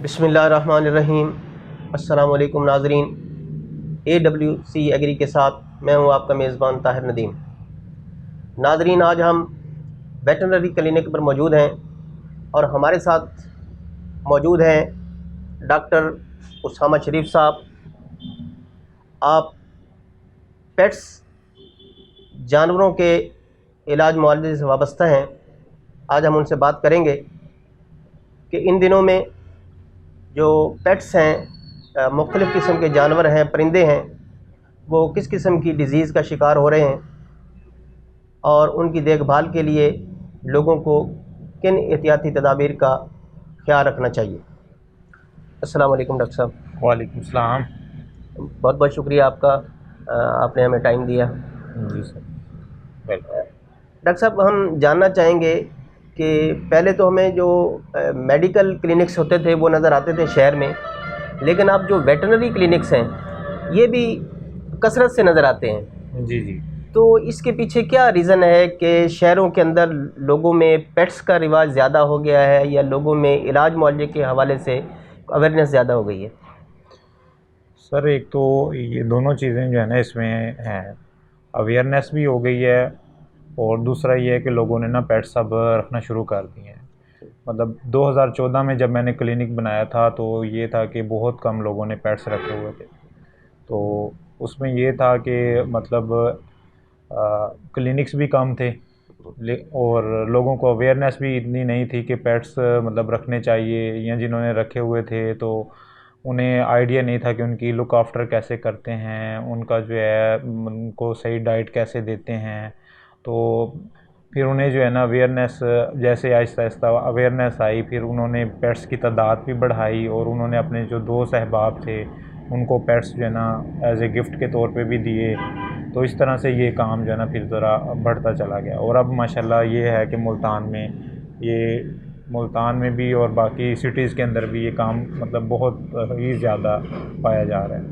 बिस्मिल्लाहिर्रहमानिर्रहीम। अस्सलाम वालेकुम नाज़रीन, AWC एग्री के साथ मैं हूं आपका मेज़बान ताहिर नदीम। नाज़रीन, आज हम वेटरनरी क्लिनिक पर मौजूद हैं और हमारे साथ मौजूद हैं डॉक्टर उसामा शरीफ साहब। आप पेट्स जानवरों के इलाज मुआवजे से वाबस्ता हैं। आज हम उनसे बात करेंगे कि इन दिनों में जो पेट्स हैं, मुख्तलिफ़ किस्म के जानवर हैं, परिंदे हैं, वो किस किस्म की डिज़ीज़ का शिकार हो रहे हैं और उनकी देखभाल के लिए लोगों को किन एहतियाती तदाबीर का ख्याल रखना चाहिए। अस्सलाम वालेकुम डॉक्टर साहब। वालेकुम सलाम। बहुत बहुत शुक्रिया आपका, आपने हमें टाइम दिया। जी सर, वेलकम। डॉक्टर साहब, हम जानना चाहेंगे कि पहले तो हमें जो मेडिकल क्लिनिक्स होते थे वो नज़र आते थे शहर में, लेकिन अब जो वेटरनरी क्लिनिक्स हैं ये भी कसरत से नज़र आते हैं। जी जी। तो इसके पीछे क्या रीज़न है कि शहरों के अंदर लोगों में पेट्स का रिवाज ज़्यादा हो गया है या लोगों में इलाज मुआवजे के हवाले से अवेयरनेस ज़्यादा हो गई है? सर, एक तो ये दोनों चीज़ें जो है ना इसमें हैं, अवेयरनेस भी हो गई है और दूसरा ये है कि लोगों ने ना पेट्स अब रखना शुरू कर दिए हैं। मतलब 2014 में जब मैंने क्लिनिक बनाया था तो ये था कि बहुत कम लोगों ने पेट्स रखे हुए थे। तो उसमें ये था कि मतलब क्लिनिक्स भी कम थे और लोगों को अवेयरनेस भी इतनी नहीं थी कि पेट्स मतलब रखने चाहिए, या जिन्होंने रखे हुए थे तो उन्हें आइडिया नहीं था कि उनकी लुक आफ्टर कैसे करते हैं, उनका जो है उनको सही डाइट कैसे देते हैं। तो फिर उन्हें जो है ना अवेयरनेस, जैसे आहिस्ता आहिस्ता अवेयरनेस आई, फिर उन्होंने पेट्स की तादाद भी बढ़ाई और उन्होंने अपने जो दोस्त अहबाब थे उनको पेट्स जो है ना एज ए गिफ्ट के तौर पे भी दिए। तो इस तरह से ये काम जो है ना फिर ज़रा बढ़ता चला गया और अब माशाल्लाह ये है कि मुल्तान में भी और बाकी सिटीज़ के अंदर भी ये काम मतलब बहुत ही ज़्यादा पाया जा रहा है।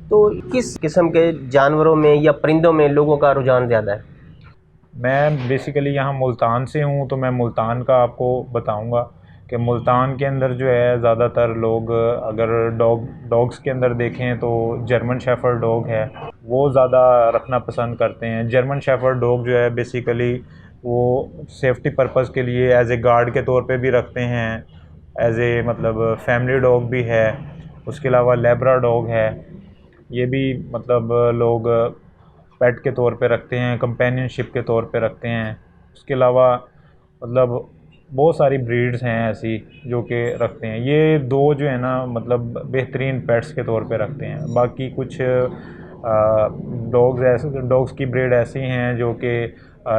तो किस किस्म के जानवरों में या परिंदों में लोगों का रुझान ज़्यादा है? मैं बेसिकली यहाँ मुल्तान से हूँ, तो मैं मुल्तान का आपको बताऊँगा कि मुल्तान के अंदर जो है ज़्यादातर लोग, अगर डॉग्स के अंदर देखें तो जर्मन शेफर्ड डॉग है, वो ज़्यादा रखना पसंद करते हैं। जर्मन शेफर्ड डॉग जो है बेसिकली वो सेफ्टी पर्पज़ के लिए एज ए गार्ड के तौर पे भी रखते हैं, एज ए मतलब फैमिली डॉग भी है। उसके अलावा लेब्रा डॉग है, ये भी मतलब लोग पेट के तौर पे रखते हैं, कंपेनियनशिप के तौर पे रखते हैं। उसके अलावा मतलब बहुत सारी ब्रीड्स हैं ऐसी जो कि रखते हैं। ये दो जो है ना मतलब बेहतरीन पेट्स के तौर पे रखते हैं। बाकी कुछ डॉग्स की ब्रीड ऐसी हैं जो कि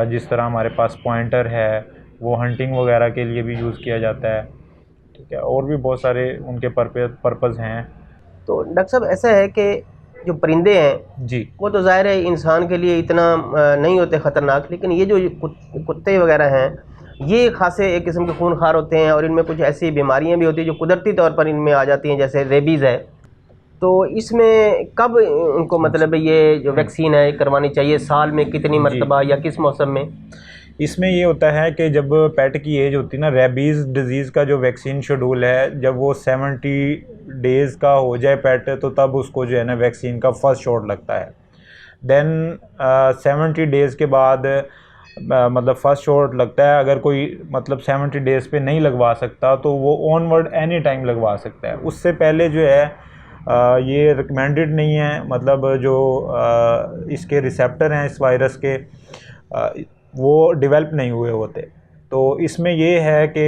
जिस तरह हमारे पास पॉइंटर है, वो हंटिंग वगैरह के लिए भी यूज़ किया जाता है। ठीक है, और भी बहुत सारे उनके पर्पज़ हैं। तो डॉक्टर साहब, ऐसा है कि जो परिंदे हैं जी वो तो ज़ाहिर है इंसान के लिए इतना नहीं होते ख़तरनाक, लेकिन ये जो कुत्ते वगैरह हैं ये खासे एक किस्म के खूनखार होते हैं और इनमें कुछ ऐसी बीमारियां भी होती हैं जो कुदरती तौर पर इनमें आ जाती हैं, जैसे रेबीज़ है। तो इसमें कब उनको मतलब ये जो वैक्सीन है करवानी चाहिए, साल में कितनी जी। मरतबा या किस मौसम में? इसमें ये होता है कि जब पेट की एज होती है ना, रेबीज़ डिज़ीज़ का जो वैक्सीन शेड्यूल है, जब वो 70 डेज़ का हो जाए पेट, तो तब उसको जो है ना वैक्सीन का फर्स्ट शॉट लगता है। देन 70 डेज़ के बाद मतलब फर्स्ट शॉट लगता है। अगर कोई मतलब 70 डेज़ पे नहीं लगवा सकता तो वो ऑनवर्ड एनी टाइम लगवा सकता है। उससे पहले जो है ये रिकमेंडेड नहीं है। मतलब जो इसके रिसेप्टर हैं इस वायरस के, वो डेवलप नहीं हुए होते। तो इसमें ये है कि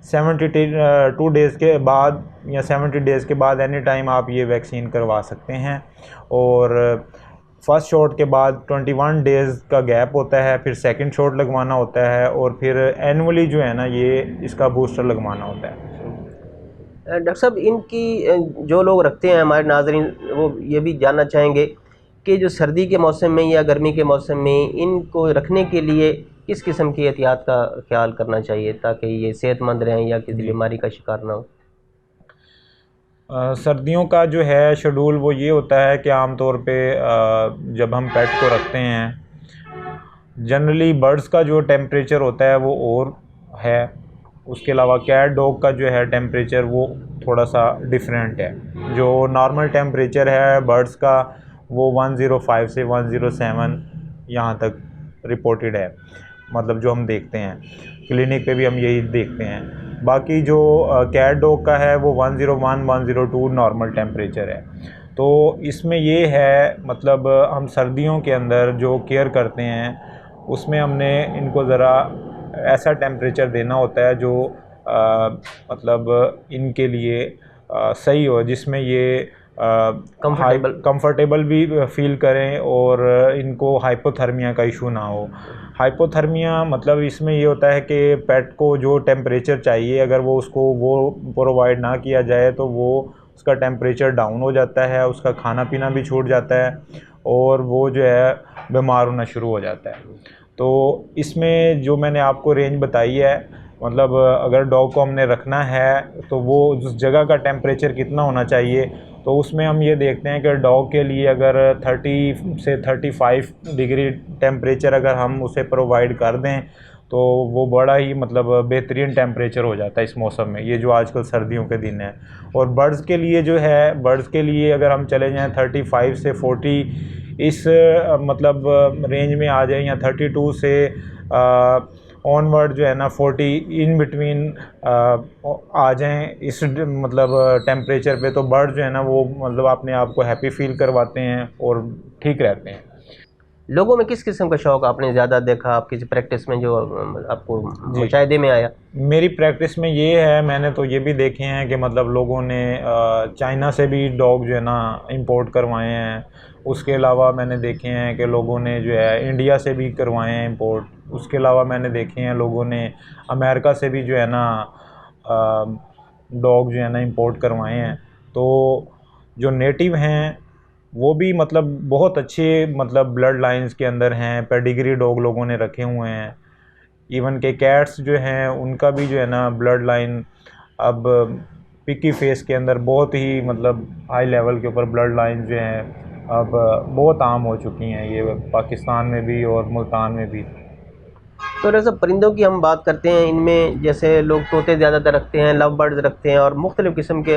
72 डेज़ के बाद या 70 डेज़ के बाद एनी टाइम आप ये वैक्सीन करवा सकते हैं। और फर्स्ट शॉट के बाद 21 डेज़ का गैप होता है, फिर सेकंड शॉट लगवाना होता है और फिर एनुअली जो है ना ये इसका बूस्टर लगवाना होता है। डॉक्टर साहब, इनकी जो लोग रखते हैं, हमारे नाज़रीन, वो ये भी जानना चाहेंगे कि जो सर्दी के मौसम में या गर्मी के मौसम में इनको रखने के लिए किस किस्म की एहतियात का ख्याल करना चाहिए ताकि ये सेहतमंद रहें या किसी बीमारी का शिकार ना हो? सर्दियों का जो है शेड्यूल वो ये होता है कि आमतौर पे जब हम पेट को रखते हैं, जनरली बर्ड्स का जो टेम्परेचर होता है वो और है। उसके अलावा कैट डॉग का जो है टेम्परेचर वो थोड़ा सा डिफरेंट है। जो नॉर्मल टेम्परेचर है बर्ड्स का वो 105 से 107 यहाँ तक रिपोर्टेड है, मतलब जो हम देखते हैं क्लिनिक पे भी हम यही देखते हैं। बाकी जो कैट डॉग का है वो 101 102 नॉर्मल टेम्परेचर है। तो इसमें ये है मतलब हम सर्दियों के अंदर जो केयर करते हैं उसमें हमने इनको ज़रा ऐसा टेम्परेचर देना होता है जो मतलब इनके लिए सही हो, जिसमें ये कंफर्टेबल भी फील करें और इनको हाइपोथर्मिया का इशू ना हो। हाइपोथर्मिया मतलब इसमें ये होता है कि पेट को जो टेम्परेचर चाहिए अगर वो उसको वो प्रोवाइड ना किया जाए तो वो उसका टेम्परेचर डाउन हो जाता है, उसका खाना पीना भी छूट जाता है और वो जो है बीमार होना शुरू हो जाता है। तो इसमें जो मैंने आपको रेंज बताई है, मतलब अगर डॉग को हमने रखना है तो वो उस जगह का टेम्परेचर कितना होना चाहिए, तो उसमें हम ये देखते हैं कि डॉग के लिए अगर 30 से 35 डिग्री टेम्परेचर अगर हम उसे प्रोवाइड कर दें तो वो बड़ा ही मतलब बेहतरीन टेम्परेचर हो जाता है इस मौसम में, ये जो आजकल सर्दियों के दिन हैं। और बर्ड्स के लिए जो है, बर्ड्स के लिए अगर हम चले जाएं 35 से 40 इस मतलब रेंज में आ जाए, या 32 से ऑनवर्ड जो है ना 40 इन बिटवीन आ जाएं इस मतलब टेम्परेचर पे, तो बर्ड जो है ना वो मतलब अपने आप को हैप्पी फील करवाते हैं और ठीक रहते हैं। लोगों में किस किस्म का शौक़ आपने ज़्यादा देखा आपकी प्रैक्टिस में, जो आपको मुशाहिदे में आया? मेरी प्रैक्टिस में ये है, मैंने तो ये भी देखे हैं कि मतलब लोगों ने चाइना से भी डॉग जो है ना इंपोर्ट करवाए हैं। उसके अलावा मैंने देखे हैं कि लोगों ने जो है इंडिया से भी करवाए हैं इंपोर्ट। उसके अलावा मैंने देखे हैं लोगों ने अमेरिका से भी जो है ना डॉग जो है ना इंपोर्ट करवाए हैं। तो जो नेटिव हैं वो भी मतलब बहुत अच्छे मतलब ब्लड लाइंस के अंदर हैं, पेडिग्री डॉग लोगों ने रखे हुए हैं। इवन के कैट्स जो हैं उनका भी जो है ना ब्लड लाइन अब पिकी फेस के अंदर बहुत ही मतलब हाई लेवल के ऊपर ब्लड लाइन जो हैं अब बहुत आम हो चुकी हैं, ये पाकिस्तान में भी और मुल्तान में भी। तो जैसे परिंदों की हम बात करते हैं, इनमें जैसे लोग तोते ज़्यादातर रखते हैं, लव बर्ड्स रखते हैं और मुख्तलिफ़ किस्म के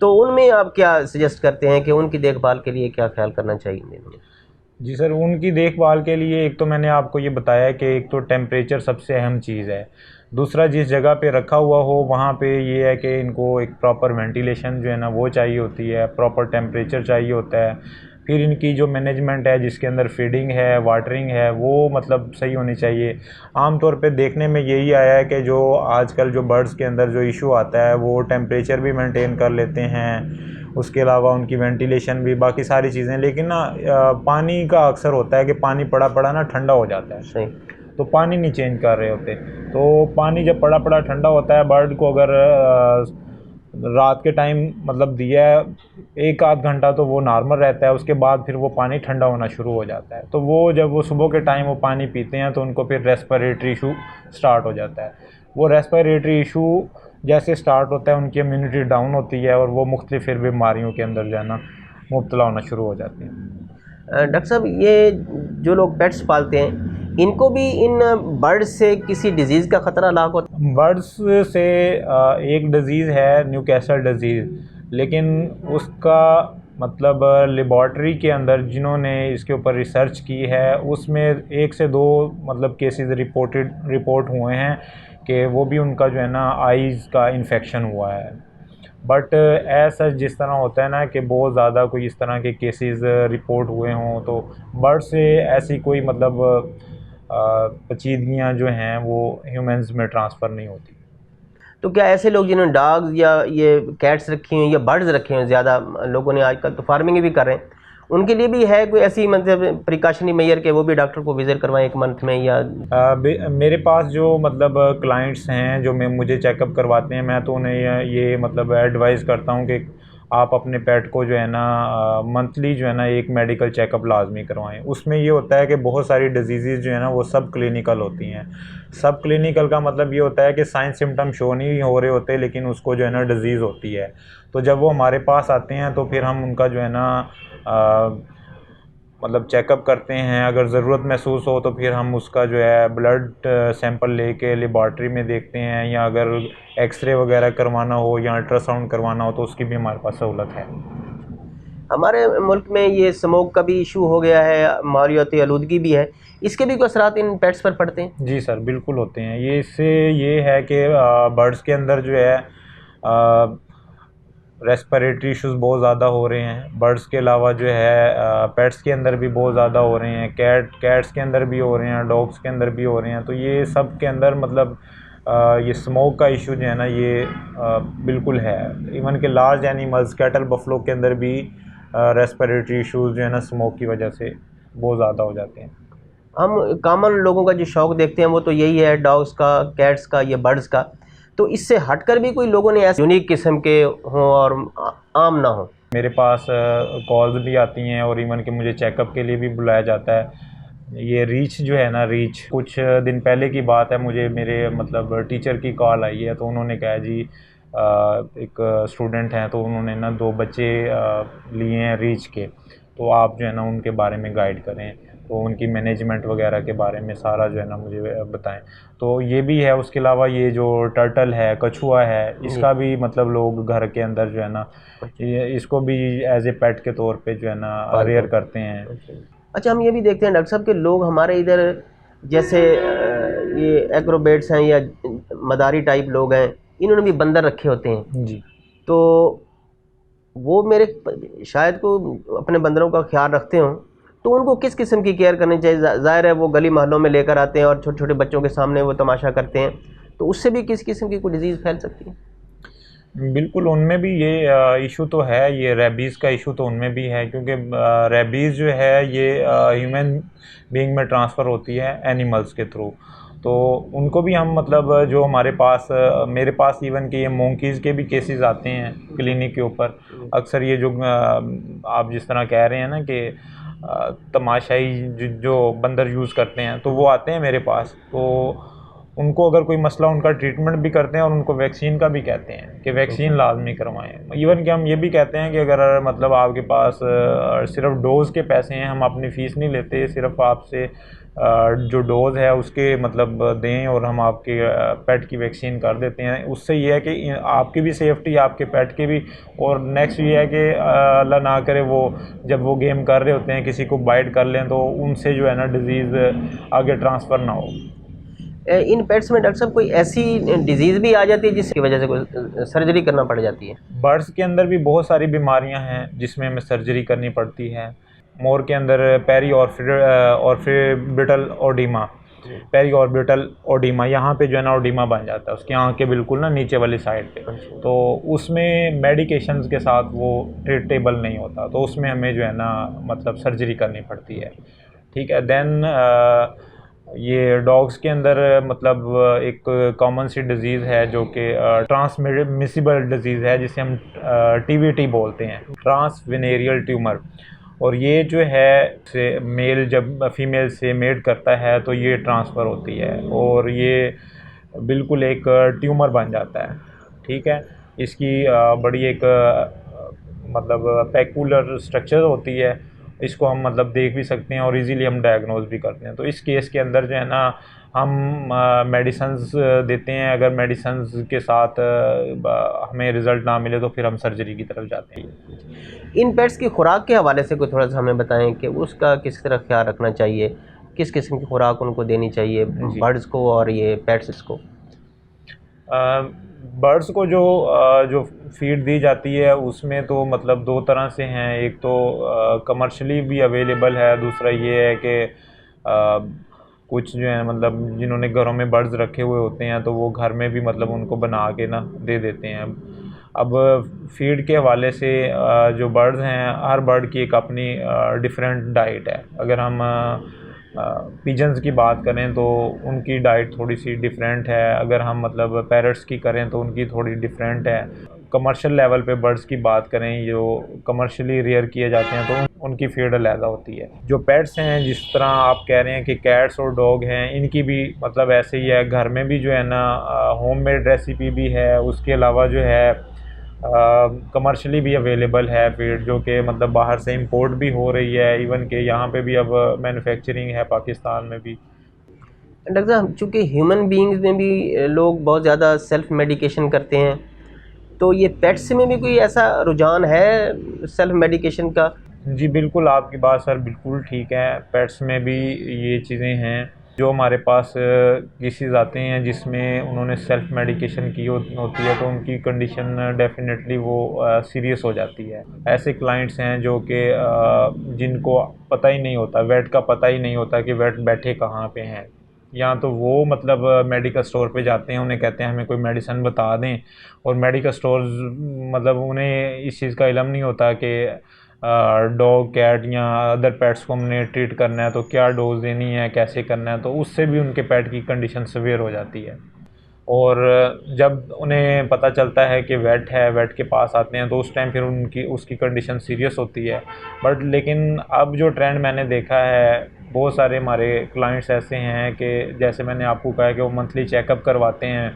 तो उनमें आप क्या सजेस्ट करते हैं कि उनकी देखभाल के लिए क्या ख्याल करना चाहिए? जी सर, उनकी देखभाल के लिए एक तो मैंने आपको ये बताया कि एक तो टेम्परेचर सबसे अहम चीज़ है। दूसरा, जिस जगह पे रखा हुआ हो वहाँ पे ये है कि इनको एक प्रॉपर वेंटिलेशन जो है ना वो चाहिए होती है, प्रॉपर टेम्परेचर चाहिए होता है। फिर इनकी जो मैनेजमेंट है जिसके अंदर फीडिंग है, वाटरिंग है, वो मतलब सही होनी चाहिए। आम तौर पे देखने में यही आया है कि जो आजकल जो बर्ड्स के अंदर जो इशू आता है वो टेम्परेचर भी मेंटेन कर लेते हैं, उसके अलावा उनकी वेंटिलेशन भी, बाकी सारी चीज़ें। लेकिन ना पानी का अक्सर होता है कि पानी पड़ा पड़ा ना ठंडा हो जाता है, सही। तो पानी नहीं चेंज कर रहे होते। तो पानी जब पड़ा पड़ा ठंडा होता है, बर्ड को अगर रात के टाइम मतलब दिया है 1 आध घंटा तो वो नॉर्मल रहता है, उसके बाद फिर वो पानी ठंडा होना शुरू हो जाता है। तो वो जब वो सुबह के टाइम वो पानी पीते हैं तो उनको फिर रेस्पिरेटरी इशू स्टार्ट हो जाता है। वो रेस्पिरेटरी इशू जैसे स्टार्ट होता है उनकी इम्यूनिटी डाउन होती है और वो मुख्तलिफ फिर बीमारियों के अंदर जो है ना मुब्तला होना शुरू हो जाती हैं। डॉक्टर साहब, ये जो लोग पेट्स पालते हैं इनको भी इन बर्ड्स से किसी डिज़ीज़ का ख़तरा लाक होता है? बर्ड्स से एक डिज़ीज़ है न्यूकैसल डिज़ीज़, लेकिन उसका मतलब लेबॉर्ट्री के अंदर जिन्होंने इसके ऊपर रिसर्च की है उसमें 1 से 2 मतलब केसेस रिपोर्ट हुए हैं कि वो भी उनका जो है ना आईज़ का इन्फेक्शन हुआ है। बट ऐसा जिस तरह होता है ना कि बहुत ज़्यादा कोई इस तरह के केसेस रिपोर्ट हुए हों, तो बर्ड से ऐसी कोई मतलब पेचीदगियाँ जो हैं वो ह्यूमंस में ट्रांसफ़र नहीं होती। तो क्या ऐसे लोग जिन्होंने डॉग्स या ये कैट्स रखी हुई या बर्ड्स रखे हैं, ज़्यादा लोगों ने आजकल तो फार्मिंग भी कर रहे हैं, उनके लिए भी है कोई ऐसी मतलब प्रिकॉशनरी मेजर के वो भी डॉक्टर को विजिट करवाएं 1 मंथ में? या मेरे पास जो मतलब क्लाइंट्स हैं जो मुझे चेकअप करवाते हैं, मैं तो उन्हें ये मतलब एडवाइस करता हूँ कि आप अपने पेट को जो है ना मंथली जो है ना एक मेडिकल चेकअप लाजमी करवाएं। उसमें ये होता है कि बहुत सारी डिजीज़ जो है ना वो सब क्लिनिकल होती हैं। सब क्लिनिकल का मतलब ये होता है कि साइन सिम्टम शो नहीं हो रहे होते लेकिन उसको जो है ना डिज़ीज़ होती है। तो जब वो हमारे पास आते हैं तो फिर हम उनका जो है ना मतलब चेकअप करते हैं। अगर ज़रूरत महसूस हो तो फिर हम उसका जो है ब्लड सैंपल लेके लेबॉर्ट्री में देखते हैं, या अगर एक्सरे वगैरह करवाना हो या अल्ट्रासाउंड करवाना हो तो उसकी भी हमारे पास सहूलत है। हमारे मुल्क में ये स्मोक का भी इशू हो गया है, माहौलियाती आलूदगी भी है, इसके भी कोई असरात इन पेट्स पर पड़ते हैं? जी सर, बिल्कुल होते हैं। ये इससे ये है कि बर्ड्स के अंदर जो है रेस्पिरेटरी इश्यूज़ बहुत ज़्यादा हो रहे हैं। बर्ड्स के अलावा जो है पेट्स के अंदर भी बहुत ज़्यादा हो रहे हैं। कैट्स के अंदर भी हो रहे हैं, डॉग्स के अंदर भी हो रहे हैं। तो ये सब के अंदर मतलब ये स्मोक का इशू जो है ना, ये बिल्कुल है। इवन के लार्ज एनिमल्स, कैटल, बफलो के अंदर भी रेस्पिरेटरी इश्यूज़ जो है ना, स्मोक की वजह से बहुत ज़्यादा हो जाते हैं। हम कॉमन लोगों का जो शौक़ देखते हैं वो तो यही है डॉग्स का, कैट्स का या बर्ड्स का। तो इससे हटकर भी कोई लोगों ने ऐसे यूनिक किस्म के हों और आम ना हो? मेरे पास कॉल्स भी आती हैं और इवन कि मुझे चेकअप के लिए भी बुलाया जाता है। ये रीच जो है ना, रीच कुछ दिन पहले की बात है, मुझे मेरे मतलब टीचर की कॉल आई है। तो उन्होंने कहा जी एक स्टूडेंट हैं, तो उन्होंने ना 2 बच्चे लिए हैं रीच के, तो आप जो है ना उनके बारे में गाइड करें, तो उनकी मैनेजमेंट वगैरह के बारे में सारा जो है ना मुझे बताएं। तो ये भी है। उसके अलावा ये जो टर्टल है, कछुआ है, इसका भी मतलब लोग घर के अंदर जो है ना इसको भी एज ए पेट के तौर पे जो है ना रेयर करते हैं। अच्छा, हम ये भी देखते हैं डॉक्टर साहब कि लोग हमारे इधर जैसे ये एग्रोबेट्स हैं या मदारी टाइप लोग हैं, इन्होंने भी बंदर रखे होते हैं जी। तो वो मेरे शायद को अपने बंदरों का ख्याल रखते हों, तो उनको किस किस्म की केयर करनी चाहिए? ज़ाहिर है वो गली मोहल्लों में लेकर आते हैं और छोटे छोटे बच्चों के सामने वो तमाशा करते हैं, तो उससे भी किस किस्म की कोई डिज़ीज़ फैल सकती है? बिल्कुल, उनमें भी ये इशू तो है। ये रेबीज़ का इशू तो उनमें भी है, क्योंकि रेबीज़ जो है ये ह्यूमन बीइंग में ट्रांसफ़र होती है एनिमल्स के थ्रू। तो उनको भी हम मतलब जो हमारे पास मेरे पास इवन कि ये मोंकीज़ के भी केसेस आते हैं क्लिनिक के ऊपर। अक्सर ये जो आप जिस तरह कह रहे हैं ना कि तमाशाई जो बंदर यूज़ करते हैं, तो वो आते हैं मेरे पास। तो उनको अगर कोई मसला, उनका ट्रीटमेंट भी करते हैं और उनको वैक्सीन का भी कहते हैं कि वैक्सीन लाजमी करवाएं। इवन कि हम ये भी कहते हैं कि अगर मतलब आपके पास सिर्फ डोज़ के पैसे हैं, हम अपनी फ़ीस नहीं लेते, सिर्फ आपसे जो डोज़ है उसके मतलब दें और हम आपके पेट की वैक्सीन कर देते हैं। उससे ये है कि आपकी भी सेफ्टी, आपके पेट की भी। और नेक्स्ट ये है कि अल्लाह ना करे वो जब वो गेम कर रहे होते हैं किसी को बाइट कर लें, तो उनसे जो है ना डिज़ीज़ आगे ट्रांसफ़र ना हो। इन पेट्स में डॉक्टर साहब कोई ऐसी डिजीज़ भी आ जाती है जिसकी वजह से कोई सर्जरी करना पड़ जाती है? बर्ड्स के अंदर भी बहुत सारी बीमारियां हैं जिसमें हमें सर्जरी करनी पड़ती है। मोर के अंदर peri orbital oedema, peri orbital oedema, यहाँ पे जो है ना ओडिमा बन जाता है उसकी आँख के बिल्कुल ना नीचे वाली साइड पे। तो उसमें मेडिकेशंस के साथ वो ट्रीटेबल नहीं होता, तो उसमें हमें जो है ना मतलब सर्जरी करनी पड़ती है। ठीक है। देन ये डॉग्स के अंदर मतलब एक कॉमन सी डिज़ीज़ है जो कि ट्रांसमिसिबल डिज़ीज़ है, जिसे हम टीवीटी बोलते हैं, ट्रांस वेनेरियल ट्यूमर। और ये जो है से मेल जब फीमेल से मेट करता है तो ये ट्रांसफ़र होती है और ये बिल्कुल एक ट्यूमर बन जाता है। ठीक है। इसकी बड़ी एक मतलब पेक्यूलर स्ट्रक्चर होती है। इसको हम मतलब देख भी सकते हैं और इजीली हम डायग्नोज भी करते हैं। तो इस केस के अंदर जो है ना हम मेडिसिन्स देते हैं। अगर मेडिसिन्स के साथ हमें रिज़ल्ट ना मिले तो फिर हम सर्जरी की तरफ जाते हैं। इन पेट्स की खुराक के हवाले से कोई थोड़ा सा हमें बताएं कि उसका किस तरह ख्याल रखना चाहिए, किस किस्म की खुराक उनको देनी चाहिए, बर्ड्स को और ये पेट्स को? बर्ड्स को जो फीड दी जाती है उसमें तो मतलब 2 तरह से हैं। एक तो कमर्शियली भी अवेलेबल है, दूसरा ये है कि कुछ जो है मतलब जिन्होंने घरों में बर्ड्स रखे हुए होते हैं तो वो घर में भी मतलब उनको बना के ना दे देते हैं। अब फीड के हवाले से जो बर्ड्स हैं, हर बर्ड की एक अपनी डिफरेंट डाइट है। अगर हम पिजन्स की बात करें तो उनकी डाइट थोड़ी सी डिफरेंट है। अगर हम मतलब पैरट्स की करें तो उनकी थोड़ी डिफरेंट है। कमर्शियल लेवल पे बर्ड्स की बात करें जो कमर्शियली रेयर किए जाते हैं तो उनकी फीड अलग होती है। जो पेट्स हैं, जिस तरह आप कह रहे हैं कि कैट्स और डॉग हैं, इनकी भी मतलब ऐसे ही है। घर में भी जो है ना होममेड रेसिपी भी है। उसके अलावा जो है कमर्शियली भी अवेलेबल है फीड, जो कि मतलब बाहर से इंपोर्ट भी हो रही है, इवन के यहाँ पे भी अब मैन्युफैक्चरिंग है पाकिस्तान में भी। डॉक्टर साहब, चूँकि ह्यूमन बीइंग्स में भी लोग बहुत ज़्यादा सेल्फ मेडिकेशन करते हैं, तो ये पेट्स में भी कोई ऐसा रुझान है सेल्फ मेडिकेशन का? जी बिल्कुल, आपकी बात सर बिल्कुल ठीक है। पेट्स में भी ये चीज़ें हैं। जो हमारे पास केसेस आते हैं जिसमें उन्होंने सेल्फ मेडिकेशन की होती है, तो उनकी कंडीशन डेफिनेटली वो सीरियस हो जाती है। ऐसे क्लाइंट्स हैं जो कि जिनको पता ही नहीं होता, वेट का पता ही नहीं होता कि वेट बैठे कहाँ पे हैं। या तो वो मतलब मेडिकल स्टोर पे जाते हैं, उन्हें कहते हैं हमें कोई मेडिसिन बता दें, और मेडिकल स्टोर्स मतलब उन्हें इस चीज़ का इल्म नहीं होता कि डॉग, कैट या अदर पेट्स को हमने ट्रीट करना है तो क्या डोज देनी है, कैसे करना है, तो उससे भी उनके पेट की कंडीशन सीवियर हो जाती है। और जब उन्हें पता चलता है कि वेट है, वेट के पास आते हैं, तो उस टाइम फिर उसकी कंडीशन सीरियस होती है। बट लेकिन अब जो ट्रेंड मैंने देखा है, बहुत सारे हमारे क्लाइंट्स ऐसे हैं कि जैसे मैंने आपको कहा कि वो मंथली चेकअप करवाते हैं,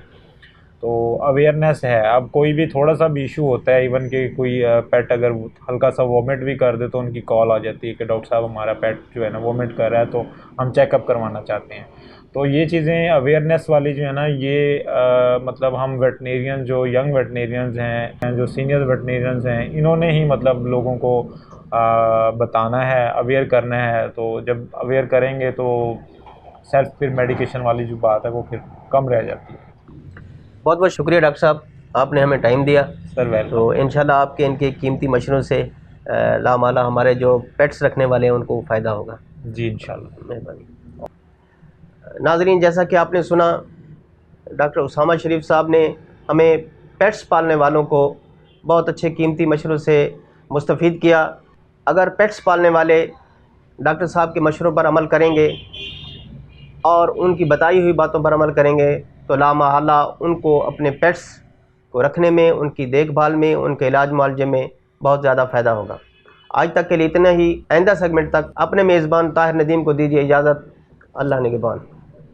तो अवेयरनेस है। अब कोई भी थोड़ा सा भी इशू होता है, इवन कि कोई पेट अगर हल्का सा वॉमिट भी कर दे तो उनकी कॉल आ जाती है कि डॉक्टर साहब हमारा पेट जो है ना वॉमिट कर रहा है, तो हम चेकअप करवाना चाहते हैं। तो ये चीज़ें अवेयरनेस वाली जो है ना, ये मतलब हम वेटनेरियन, जो यंग वेटनेरियंस हैं, जो सीनियर वेटनेरियंस हैं, इन्होंने ही मतलब लोगों को बताना है, अवेयर करना है। तो जब अवेयर करेंगे तो सेल्फ फिर मेडिकेशन वाली जो बात है वो फिर कम रह जाती है। बहुत बहुत शुक्रिया डॉक्टर साहब, आपने हमें टाइम दिया। Sir welcome. तो इंशाल्लाह आपके इनके कीमती मशवरों से लामाला हमारे जो पेट्स रखने वाले हैं उनको फ़ायदा होगा। जी इंशाल्लाह। मेहरबानी। नाज़रीन, जैसा कि आपने सुना, डॉक्टर उसामा शरीफ साहब ने हमें पेट्स पालने वालों को बहुत अच्छे कीमती मशवरों से मुस्तफ़ीद किया। अगर पेट्स पालने वाले डॉक्टर साहब के मशवरों पर अमल करेंगे और उनकी बताई हुई बातों पर अमल करेंगे तो लामहल्ला उनको अपने पेट्स को रखने में, उनकी देखभाल में, उनके इलाज मुआवजे में बहुत ज़्यादा फ़ायदा होगा। आज तक के लिए इतना ही। आइंदा सेगमेंट तक अपने मेज़बान ताहिर नदीम को दीजिए इजाज़त। अल्लाह निगहबान।